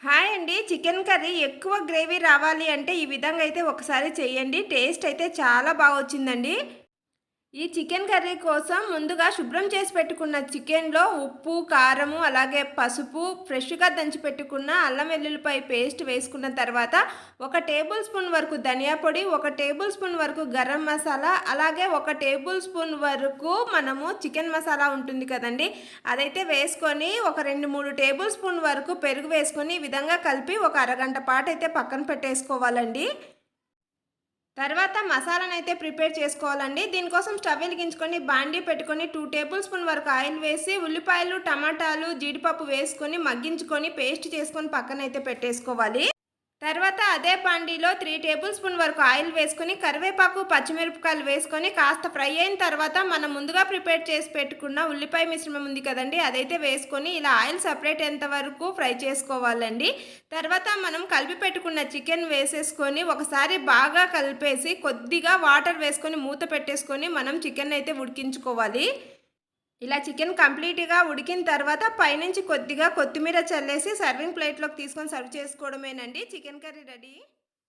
Hi అండి. Chicken curry ఎక్కువ gravy రావాలి అంటే ఈ విధంగా అయితే ఒకసారి చేయండి. టేస్ట్ అయితే చాలా బాగొచ్చిందండి. ఈ చికెన్ కర్రీ కోసం ముందుగా శుభ్రం చేసి పెట్టుకున్న చికెన్‌లో ఉప్పు, కారము, అలాగే పసుపు, ఫ్రెష్‌గా దంచి పెట్టుకున్న అల్లం వెల్లుల్లిపాయ పేస్ట్ వేసుకున్న తర్వాత, ఒక టేబుల్ స్పూన్ వరకు ధనియా పొడి, ఒక టేబుల్ స్పూన్ వరకు గరం మసాలా, అలాగే ఒక టేబుల్ స్పూన్ వరకు మనము చికెన్ మసాలా ఉంటుంది కదండీ! అదైతే వేసుకొని ఒక 2, 3 టేబుల్ స్పూన్ వరకు పెరుగు వేసుకొని ఈ విధంగా కలిపి ఒక అరగంట పాటైతే పక్కన పెట్టేసుకోవాలండి. తర్వాత మసాలానైతే ప్రిపేర్ చేసుకోవాలండి. దీనికోసం స్టవ్ వెలిగించుకొని బాండీ పెట్టుకొని 2 టేబుల్ స్పూన్ వరకు ఆయిల్ వేసి ఉల్లిపాయలు, టమాటాలు, జీడిపప్పు వేసుకొని మగ్గించుకొని పేస్ట్ చేసుకొని పక్కనైతే పెట్టేసుకోవాలి. తర్వాత అదే బాండీలో 3 టేబుల్ స్పూన్ వరకు ఆయిల్ వేసుకొని కరివేపాకు, పచ్చిమిరపకాయలు వేసుకొని కాస్త ఫ్రై అయిన తర్వాత మనం ముందుగా ప్రిపేర్ చేసి పెట్టుకున్న ఉల్లిపాయ మిశ్రమం ఉంది కదండీ! అదైతే వేసుకొని ఇలా ఆయిల్ సెపరేట్ అయ్యేంత వరకు ఫ్రై చేసుకోవాలండి. తర్వాత మనం కలిపి పెట్టుకున్న చికెన్ వేసేసుకొని ఒకసారి బాగా కలిపేసి కొద్దిగా వాటర్ వేసుకొని మూత పెట్టేసుకొని మనం చికెన్ అయితే ఉడికించుకోవాలి. ఇలా చికెన్ కంప్లీట్‌గా ఉడికిన తర్వాత పైనుంచి కొద్దిగా కొత్తిమీర చల్లేసి సర్వింగ్ ప్లేట్‌లోకి తీసుకొని సర్వ్ చేసుకోవడమేనండి. Chicken curry ready.